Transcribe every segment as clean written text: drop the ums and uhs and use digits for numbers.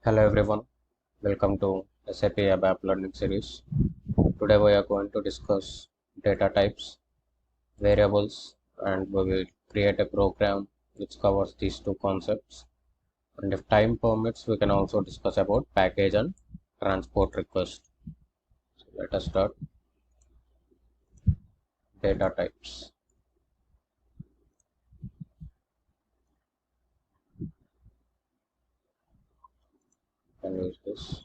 Hello everyone, welcome to Sap Abap learning series. Today we are going to discuss data types, variables, and we will create a program which covers these two concepts. And if time permits, we can also discuss about package and transport request. So let us start. Data types. Can use this.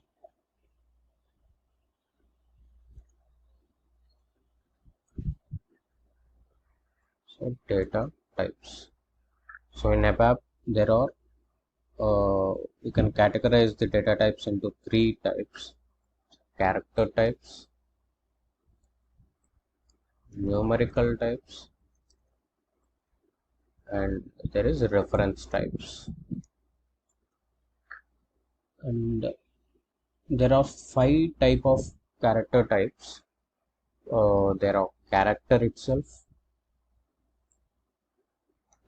So data types. So in ABAP, there are you can categorize the data types into three types: character types, numerical types, and there is reference types. And there are five type of character types. There are character itself.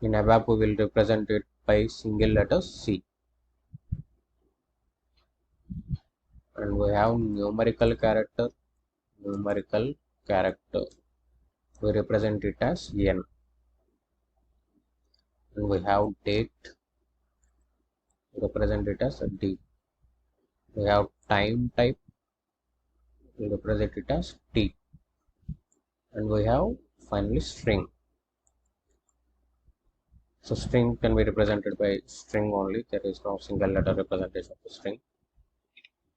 In ABAP we will represent it by single letter C. And we have numerical character. Numerical character, we represent it as N. And we have date, we represent it as D. We have time type, we represent it as T. And we have finally string. So string can be represented by string only. There is no single letter representation of the string.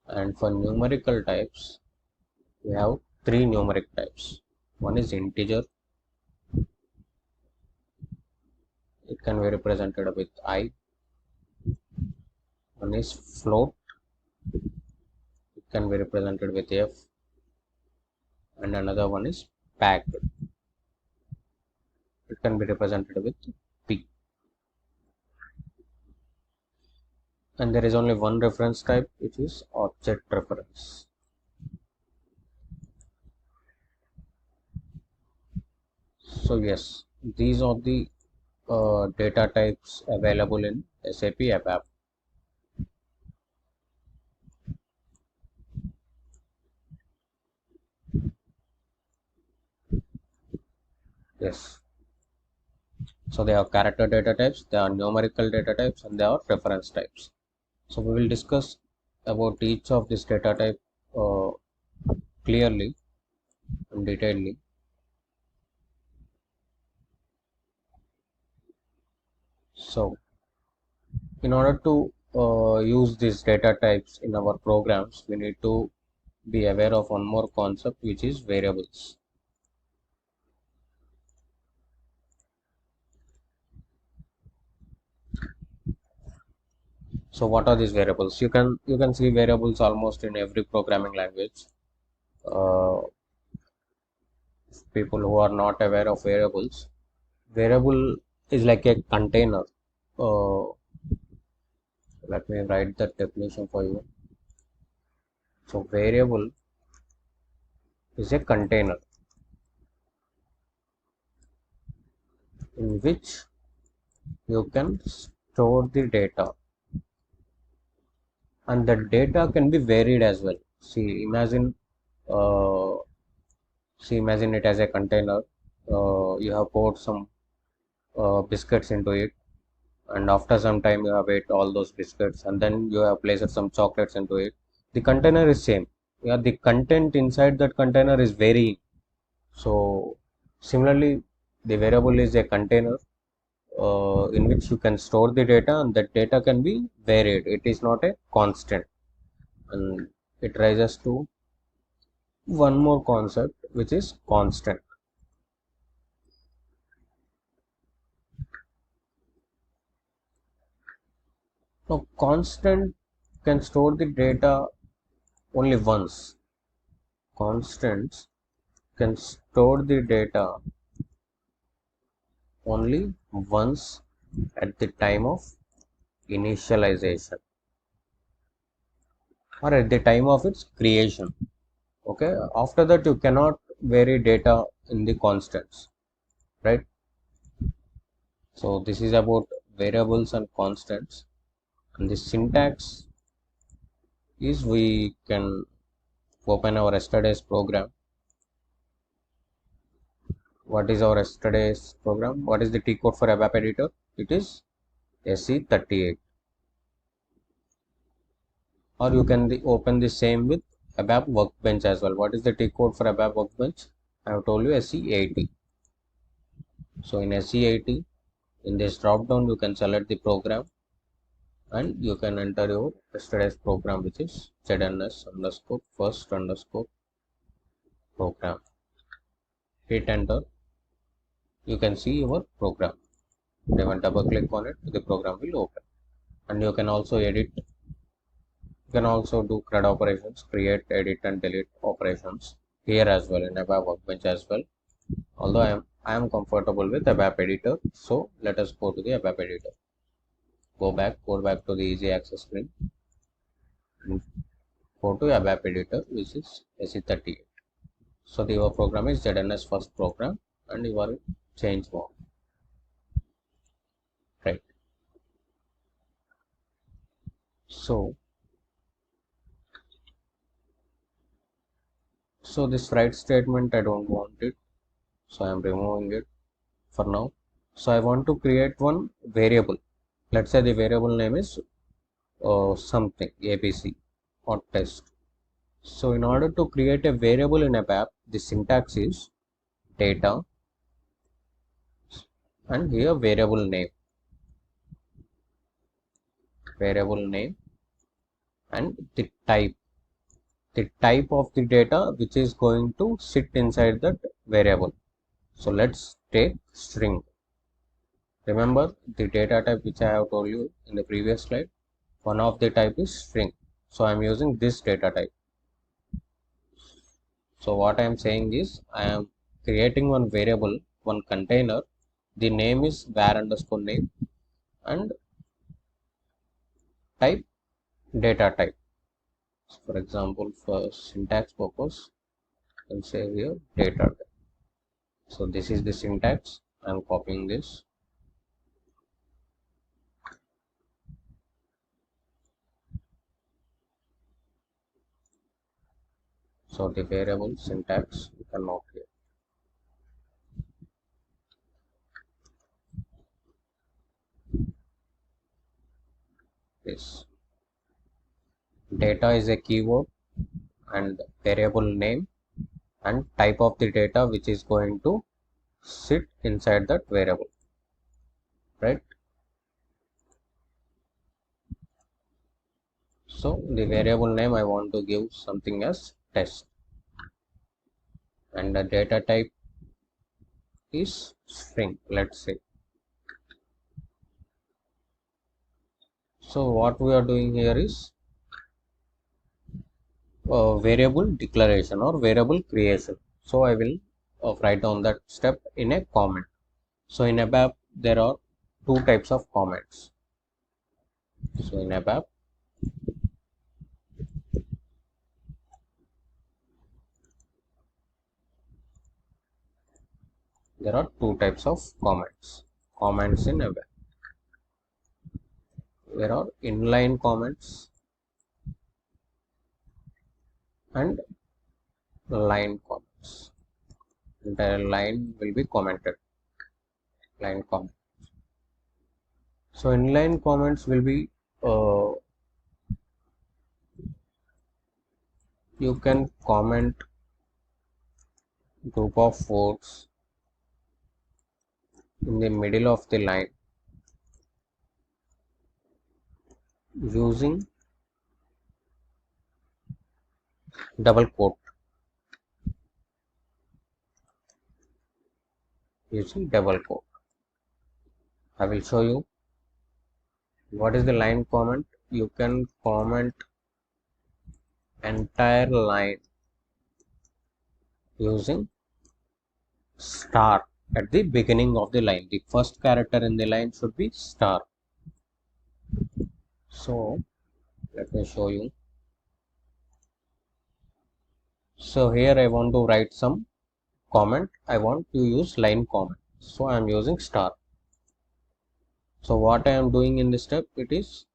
And for numerical types, we have three numeric types. One is integer. It can be represented with I. One is float. It can be represented with F. And another one is packed. It can be represented with P. And there is only one reference type, which is object reference. So yes, these are the data types available in SAP ABAP. Yes. So they are character data types, they are numerical data types, and they are reference types. So we will discuss about each of these data type uh, clearly and detailedly. So in order to use these data types in our programs, we need to be aware of one more concept, which is variables. So what are these variables? You can see variables almost in every programming language. Uh, People who are not aware of variables, variable is like a container. Uh, Let me write the definition for you. So variable is a container in which you can store the data, and the data can be varied as well. Uh, Imagine it as a container. You have poured some biscuits into it, and after some time you have ate all those biscuits, and then you have placed some chocolates into it. The container is same. Yeah, the content inside that container is varying. So similarly, the variable is a container in which you can store the data, and that data can be varied. It is not a constant. And it rises to one more concept, which is constant. Now constant can store the data only once. Constants can store the data only once at the time of initialization, or at the time of its creation. Okay, after that you cannot vary data in the constants, right? So this is about variables and constants. And the syntax is we can open our yesterday's program. What is our yesterday's program? What is the T code for ABAP editor? It is SE38. Or you can open the same with ABAP workbench as well. What is the T code for ABAP workbench? I have told you SE80. So in SE80, in this drop down, you can select the program and you can enter your yesterday's program, which is ZNS underscore first underscore program. Hit enter. You can see your program. Then double click on it, the program will open. And you can also edit. You can also do CRUD operations, create, edit, and delete operations here as well in ABAP workbench as well. Although I am comfortable with ABAP editor, so let us go to the ABAP editor. Go back to the easy access screen and go to ABAP editor, which is SE38. So your program is ZNS first program and your change mode. Right. So this write statement, I don't want it. So I am removing it for now. So I want to create one variable. Let's say the variable name is something ABC or test. So in order to create a variable in ABAP, the syntax is data and here variable name and the type of the data which is going to sit inside that variable. So let's take string. Remember the data type which I have told you in the previous slide, one of the type is string. So I am using this data type. So what I am saying is I am creating one variable, one container. The name is var underscore name and type data type. So for example, for syntax purpose, I can say here data type. So this is the syntax. I am copying this. So the variable syntax you can note here. This data is a keyword and variable name and type of the data which is going to sit inside that variable, right? So the variable name I want to give something as test and the data type is string, let's say. So what we are doing here is variable declaration or variable creation. So I will write down that step in a comment. So in ABAP there are two types of comments. So in ABAP there are two types of comments. Comments in ABAP. There are inline comments and line comments. Entire line will be commented. Line comment. So inline comments will be you can comment group of words in the middle of the line using double quote. Using double quote. I will show you what is the line comment. You can comment entire line using star at the beginning of the line. The first character in the line should be star. So let me show you. So here I want to write some comment. I want to use line comment. So I am using star. So what I am doing in this step, it is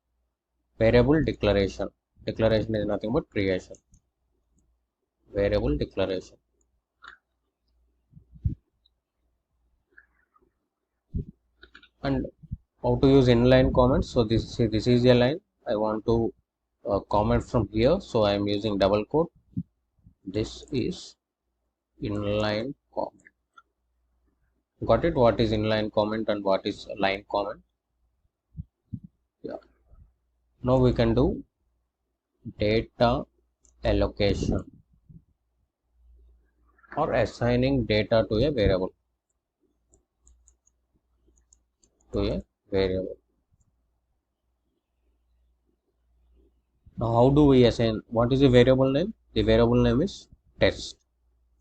variable declaration. Declaration is nothing but creation. Variable declaration. And how to use inline comments. So this is a line I want to comment from here, so I am using double quote. This is inline comment. Got it? What is inline comment and what is line comment? Yeah. Now we can do data allocation or assigning data to a variable. Now how do we assign? What is the variable name? The variable name is test.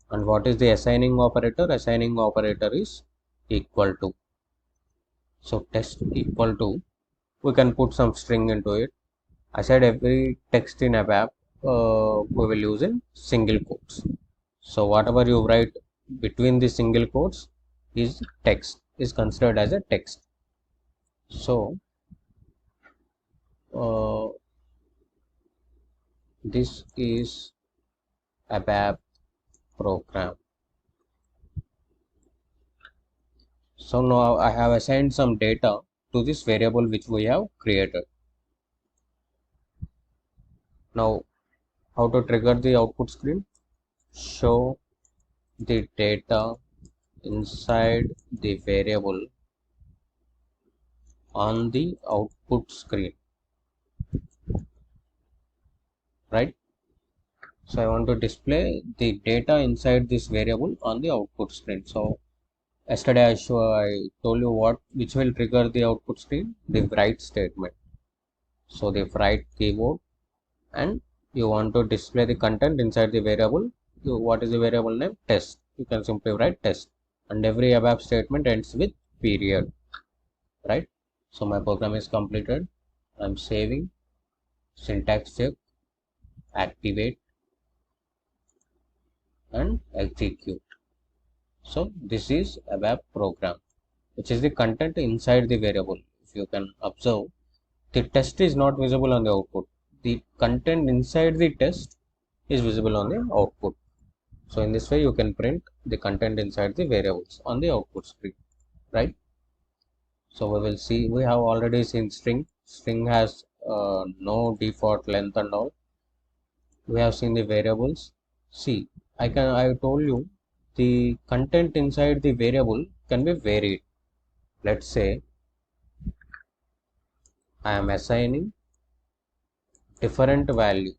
And what is the assigning operator? Assigning operator is equal to. So test equal to, we can put some string into it. I said every text in ABAP we will use in single quotes. So whatever you write between the single quotes is text, is considered as a text. So this is ABAP program. So now I have assigned some data to this variable which we have created. Now how to trigger the output screen? Show the data inside the variable on the output screen, right? So I want to display the data inside this variable on the output screen. So yesterday I told you which will trigger the output screen, the write statement. So the write keyword, and you want to display the content inside the variable. What is the variable name? Test. You can simply write test, and every ABAP statement ends with period, right? So my program is completed. I'm saving, syntax check, activate, and execute. So this is ABAP program, which is the content inside the variable. If you can observe, the test is not visible on the output. The content inside the test is visible on the output. So in this way, you can print the content inside the variables on the output screen, right? So we will see, we have already seen string. String has no default length and all. We have seen the variables. See, I told you the content inside the variable can be varied. Let's say I am assigning different value,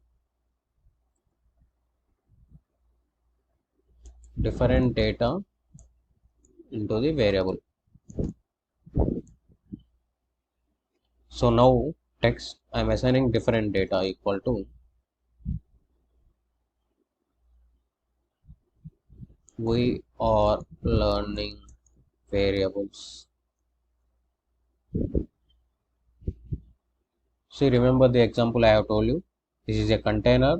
different data into the variable. So now text, I am assigning different data equal to, we are learning variables. See, remember the example I have told you. This is a container.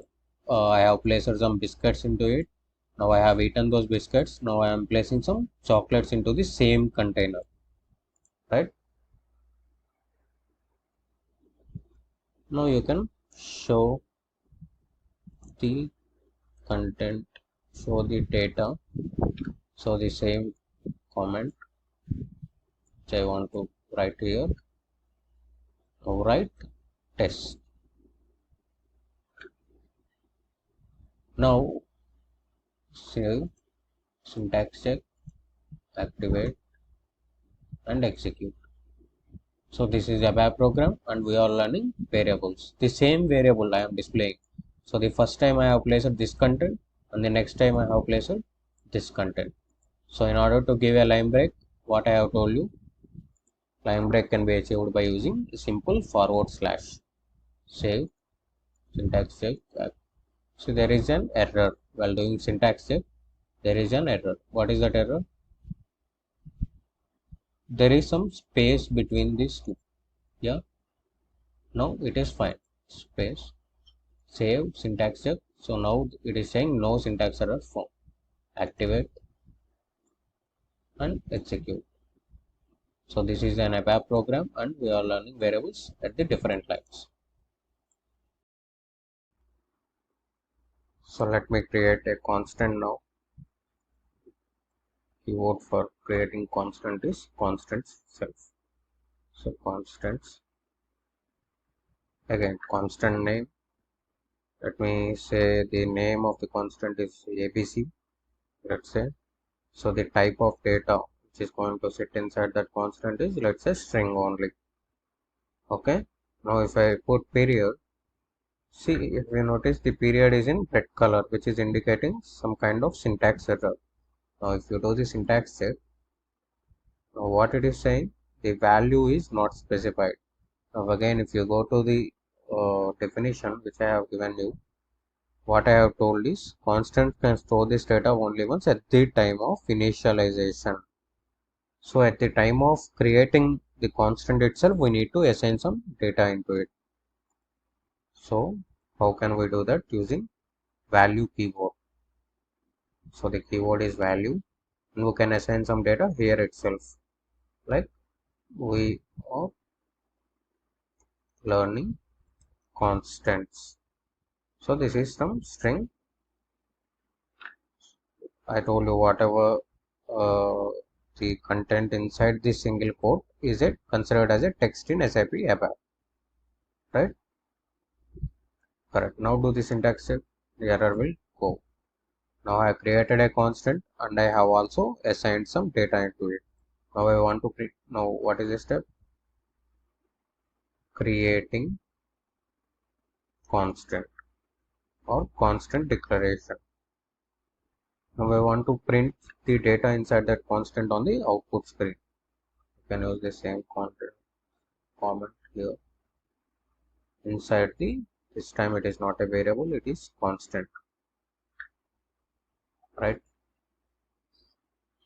I have placed some biscuits into it. Now I have eaten those biscuits. Now I am placing some chocolates into the same container, right? Now you can show the content, show the data. So the same comment which I want to write here. Now write test. Now save, syntax check, activate, and execute. So this is a ABAP program and we are learning variables. The same variable I am displaying. So the first time I have placed this content and the next time I have placed this content. So in order to give a line break, what I have told you, line break can be achieved by using a simple forward slash. Save, syntax check. So there is an error while doing syntax check. There is an error. What is that error? There is some space between these two. Yeah. Now it is fine. Space. Save, syntax check. So now it is saying no syntax error found. Activate and execute. So this is an ABAP program and we are learning variables at the different lines. So let me create a constant now. Keyword for creating constant is constants self. So constants, again constant name. Let me say the name of the constant is ABC, let's say. So the type of data which is going to sit inside that constant is, let's say, string only. Okay. Now if I put period, see, if you notice, the period is in red color, which is indicating some kind of syntax error. Now if you do the syntax check, now what it is saying, the value is not specified. Now again, if you go to the definition which I have given you, what I have told is constant can store this data only once at the time of initialization. So at the time of creating the constant itself, we need to assign some data into it. So how can we do that? Using value keyword. So the keyword is value, and we can assign some data here itself, like we are learning constants. So this is some string. I told you whatever the content inside this single quote is it considered as a text in SAP ABAP, right? Correct. Now do the syntax check. The error will go. Now I created a constant and I have also assigned some data into it. Now I want to create. Now what is the step? Creating constant or constant declaration. Now I want to print the data inside that constant on the output screen. You can use the same content comment here. Inside the, this time it is not a variable, it is constant, right?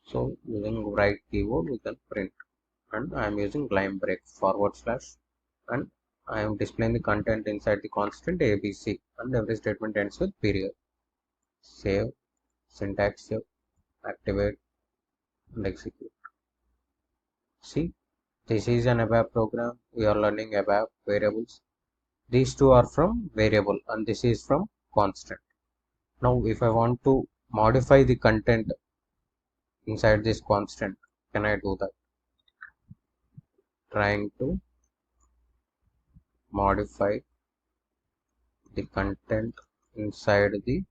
So using right keyword we can print, and I am using line break forward slash, and I am displaying the content inside the constant ABC, and every statement ends with period. Save, syntax save, activate, and execute. See, this is an ABAP program. We are learning ABAP variables. These two are from variable and this is from constant. Now if I want to modify the content inside this constant, can I do that? Trying to modify the content inside the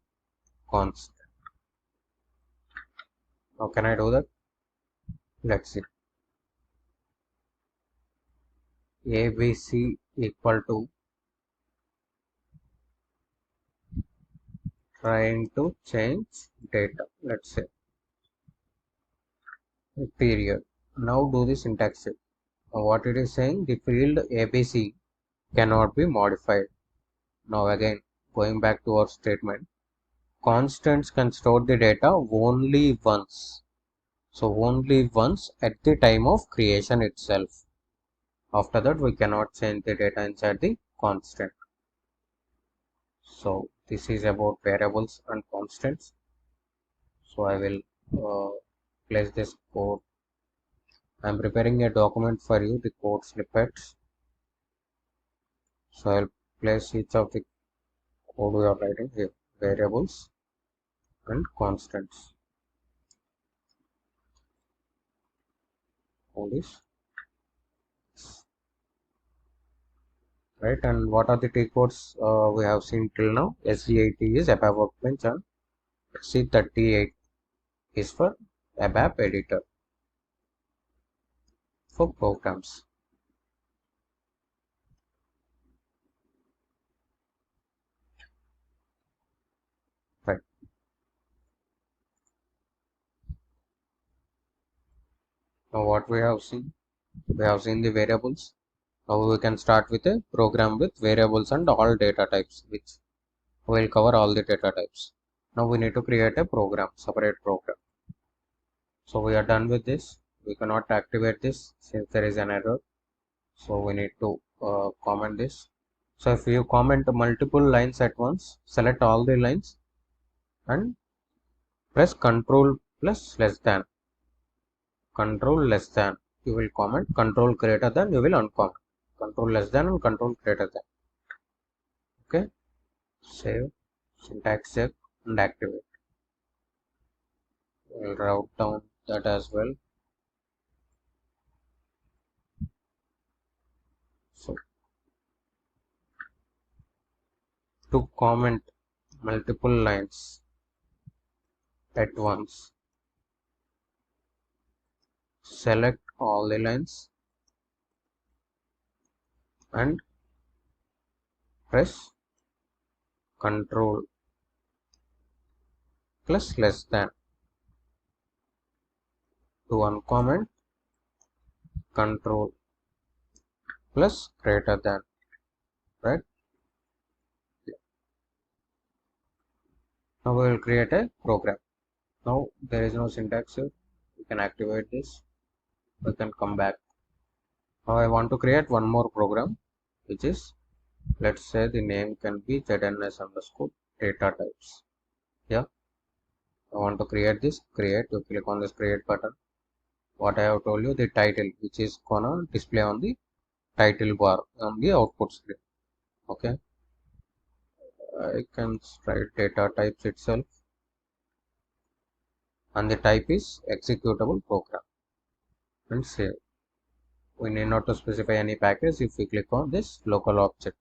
constant. Now can I do that? Let's see. ABC equal to, trying to change data, let's say, period. Now do the syntax check. Now what it is saying, the field ABC cannot be modified. Now again, going back to our statement, constants can store the data only once. So only once at the time of creation itself. After that, we cannot change the data inside the constant. So this is about variables and constants. So I will place this code. I am preparing a document for you, the code snippets. So I'll place each of the code we are writing here, variables and constants. Code is right. And what are the T codes we have seen till now? SG80 is ABAP Workbench and C38 is for ABAP Editor for programs. Right. Now what we have seen? We have seen the variables. Now we can start with a program with variables and all data types, which will cover all the data types. Now we need to create a program, separate program. So we are done with this. We cannot activate this since there is an error. So we need to comment this. So if you comment multiple lines at once, select all the lines and press Control plus less than. Control less than. You will comment. Control greater than. You will uncomment. Control less than and control greater than. Okay. Save. Syntax check. and activate. We'll route down that as well. So to comment multiple lines at once, select all the lines and press Control plus less than. To uncomment, Control plus greater than, right? Now we will create a program. Now there is no syntax here. We can activate this. We can come back. Now I want to create one more program, which is, let's say the name can be ZNS underscore data types. Yeah, I want to create this. Create. You click on this create button. What I have told you, the title, which is gonna display on the title bar on the output screen. Okay, I can write data types itself, and the type is executable program, and save. We need not to specify any package if we click on this local object.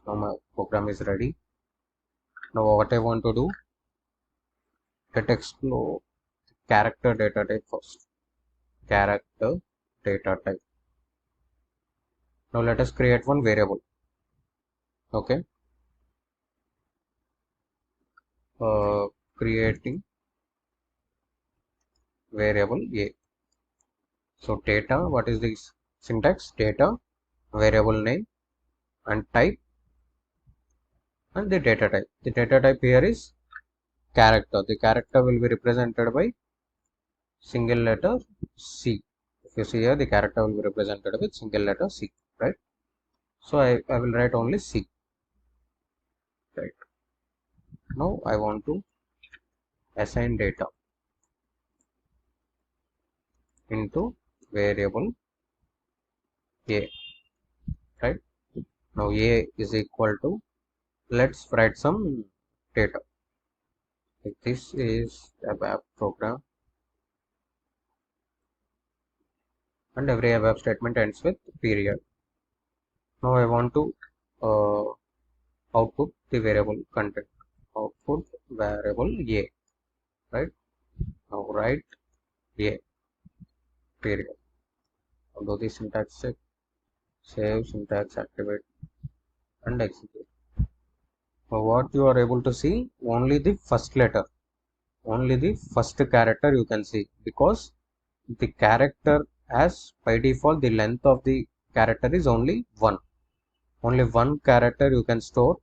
Now my program is ready. Now what I want to do, let explore character data type first. Character data type. Now let us create one variable. Okay, creating variable a. So data, what is this syntax? Data, variable name, and type, and the data type. The data type here is character. The character will be represented by single letter C. If you see here, the character will be represented with single letter C, right? So I will write only C, right? Now I want to assign data into variable a, right? Now a is equal to, let's write some data. Like this is a ABAP program, and every ABAP statement ends with period. Now I want to uh, output the variable content. Output variable a, right? Now write a period. I'll do the syntax check, save, syntax activate, and execute. So what you are able to see, only the first letter, only the first character you can see, because the character, as by default the length of the character is only one. Only one character you can store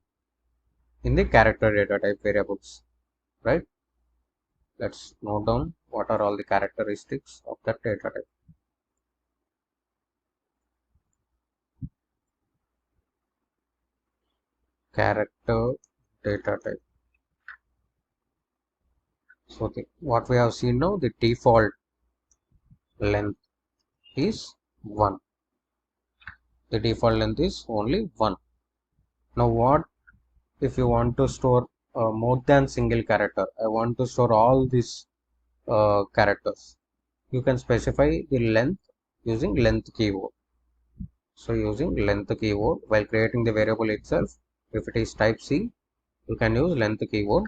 in the character data type variables, right? Let's note down what are all the characteristics of that data type. Character data type. So what we have seen now, the default length is 1. The default length is only 1. Now what if you want to store more than single character? I want to store all these characters. You can specify the length using length keyword. So using length keyword while creating the variable itself, if it is type C, you can use length keyword,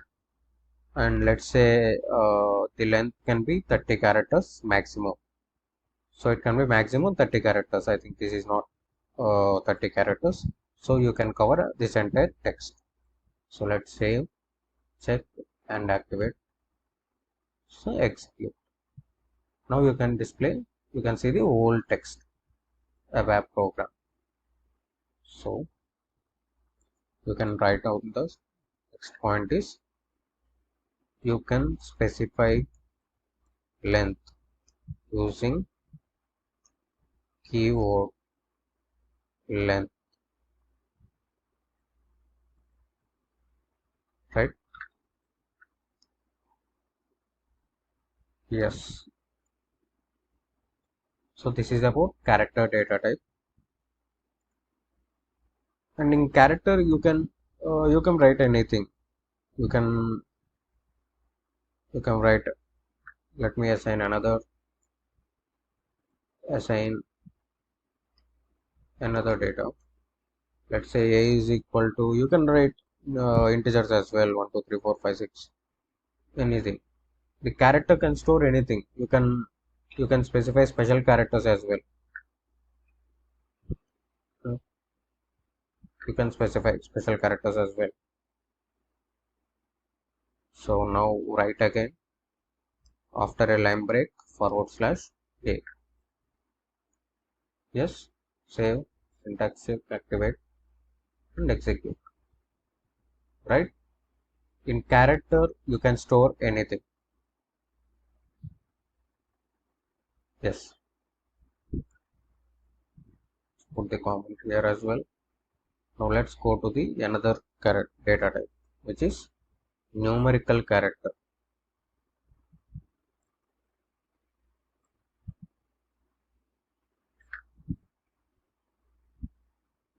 and let's say the length can be 30 characters maximum. So it can be maximum 30 characters. I think this is not 30 characters. So you can cover this entire text. So let's save, check, and activate. So execute. Now you can display, you can see the whole text ABAP program. So you can write out the next point is, you can specify length using keyword length, right? Yes. So this is about character data type. And in character you can You can write anything. You can write. Let me assign another data. Let's say a is equal to. You can write integers as well. 1, 2, 3, 4, 5, 6. Anything. The character can store anything. You can specify special characters as well. Uh, You can specify special characters as well. So now write again after a line break / a. Yes, save, syntax save, activate, and execute. Right? In character, you can store anything. Yes, put the comment here as well. Now let's go to the another data type, which is numerical character.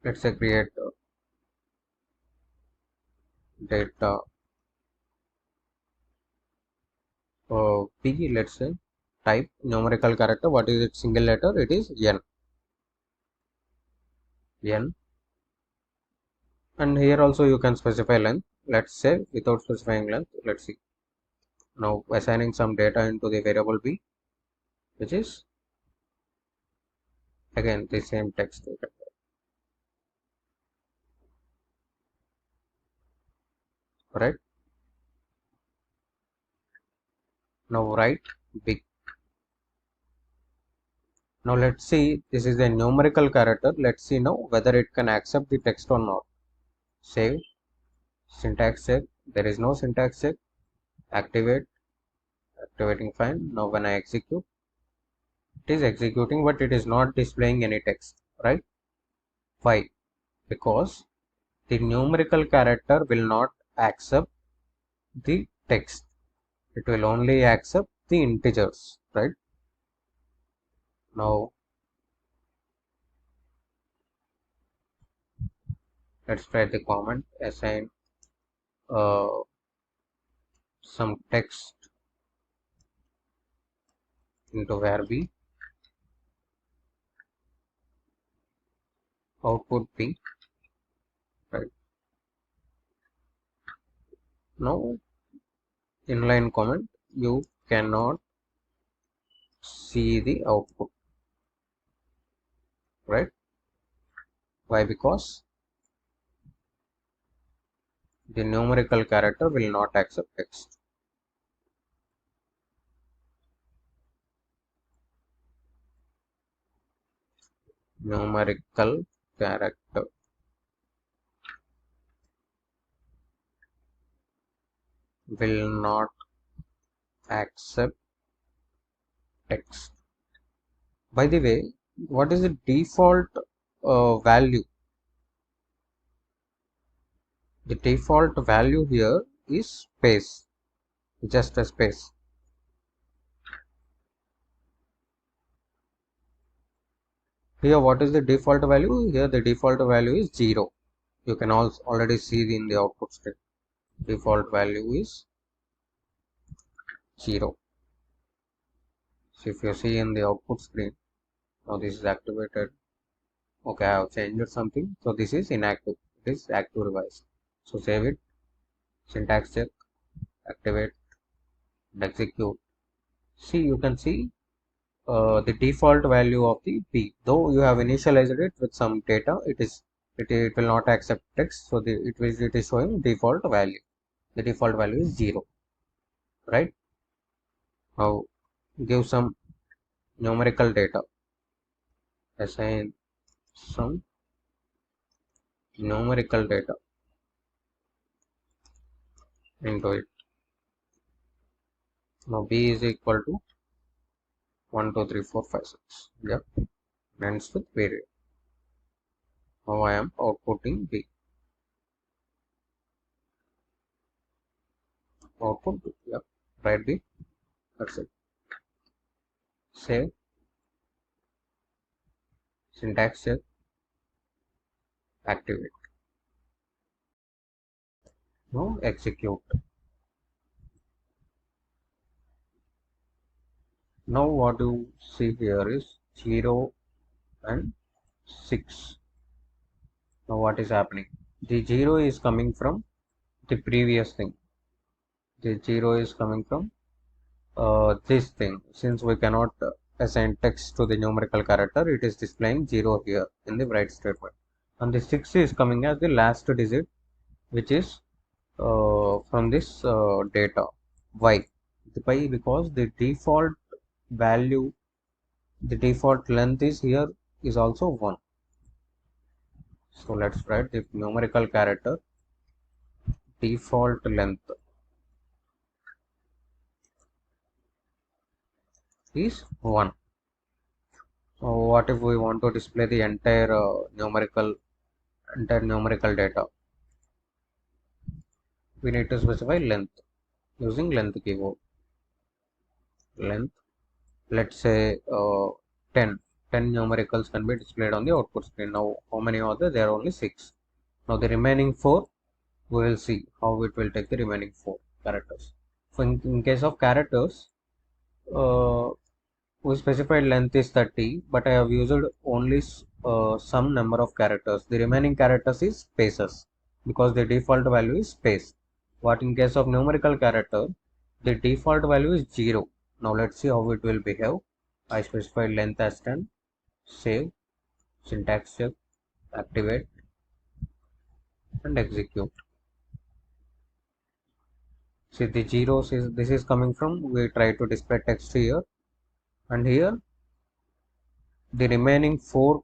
Let's say create data p. Let's say type numerical character. What is it? Single letter. It is n. N. And here also you can specify length. Let's say without specifying length. Let's see. Now assigning some data into the variable b, which is again the same text. Right? Now write big. Now let's see, this is a numerical character. Let's see now whether it can accept the text or not. Save, syntax check. There is no syntax check. Activate, activating fine. Now when I execute, it is executing, but it is not displaying any text. Right? Why? Because the numerical character will not accept the text. It will only accept the integers. Right? Now let's try the comment. Assign uh, some text into var output p. Right? Now inline comment, you cannot see the output. Right? Why? Because the numerical character will not accept text. Numerical character will not accept text. By the way, what is the default value? The default value here is space, just a space. Here, what is the default value? Here, the default value is 0. You can also already see in the output stream. Default value is 0. So if you see in the output screen, now this is activated. Okay, I have changed something. So this is inactive. It is active revise. So save it. Syntax check. Activate. Execute. See, you can see the default value of the p. Though you have initialized it with some data, it will not accept text. So it is showing default value. The default value is 0. Right? Now give some numerical data. Assign some numerical data into it. Now b is equal to 1, 2, 3, 4, 5, 6. Yeah, ends with period. Now I am outputting b. Output b. Yeah, write b. That's it. Save. Syntax check. Activate. Now execute. Now what you see here is 0 and 6. Now what is happening? The 0 is coming from the previous thing. The 0 is coming from this thing. Since we cannot assign text to the numerical character, it is displaying 0 here in the write statement. And the 6 is coming as the last digit, which is from this data. Why? Why? Because the default value, the default length is here is also 1. So let's write the numerical character default length is 1. So what if we want to display the entire numerical data? We need to specify length using length keyword. Length, let's say 10. 10 numericals can be displayed on the output screen. Now how many are there? There are only 6. Now the remaining 4, we will see how it will take the remaining 4 characters. So in case of characters, uh, we specified length is 30, but I have used only some number of characters. The remaining characters is spaces because the default value is space. What in case of numerical character, the default value is 0. Now let's see how it will behave. I specified length as 10, save, syntax check, activate and execute. See the zeros is this is coming from, we try to display text here, and here the remaining 4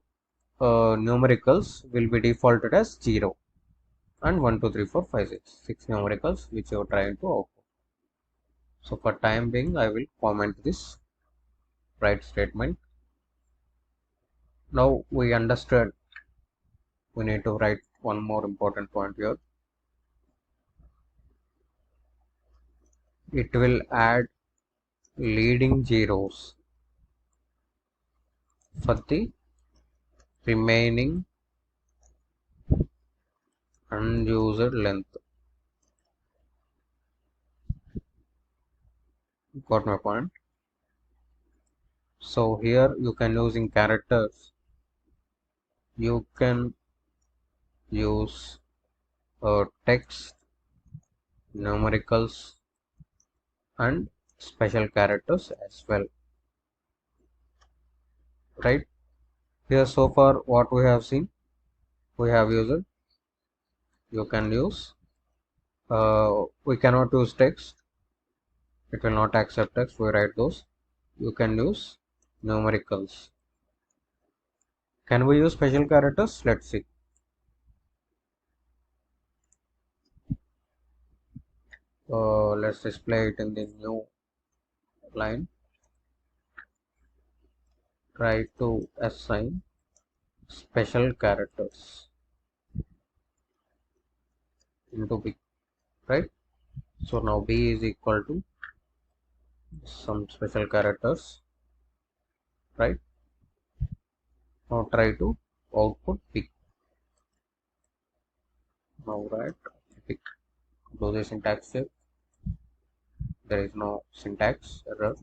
numericals will be defaulted as 0 and 1 2 3 4 5 6 numericals which you are trying to output. So for time being I will comment this write statement. Now we understood we need to write one more important point here. It will add leading zeros for the remaining unused length. Got my point? So here you can use in characters, you can use text, numericals and special characters as well, right? Here so far what we have seen, we have used, you can use, we cannot use text, it will not accept text, we write those. You can use numericals. Can we use special characters? Let's see. Let's display it in the new line. Try to assign special characters into B, right? So now B is equal to some special characters, right? Now try to output B. Now write B. Do the syntax check. There is no syntax error.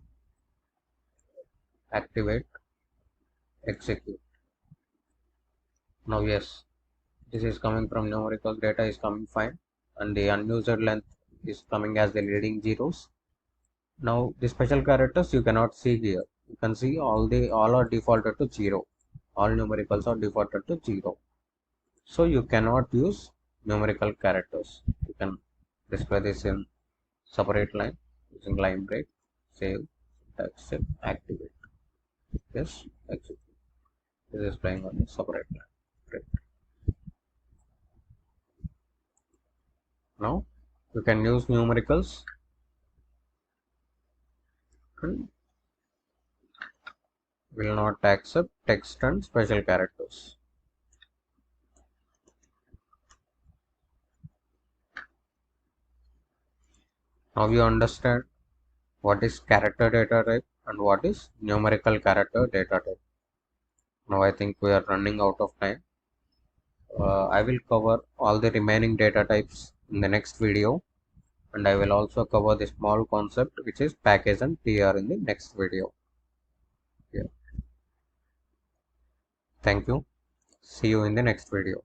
Activate, execute. Now yes, this is coming from numerical data is coming fine, and the unused length is coming as the leading zeros. Now the special characters you cannot see here. You can see all are defaulted to 0. All numericals are defaulted to 0. So you cannot use numerical characters. You can display this in separate line using line break, save, accept, activate. Yes, execute. This is playing on a separate line. Great. Now you can use numericals and will not accept text and special characters. Now you understand what is character data type and what is numerical character data type. Now I think we are running out of time. I will cover all the remaining data types in the next video, and I will also cover the small concept which is package and TR in the next video. Yeah. Thank you. See you in the next video.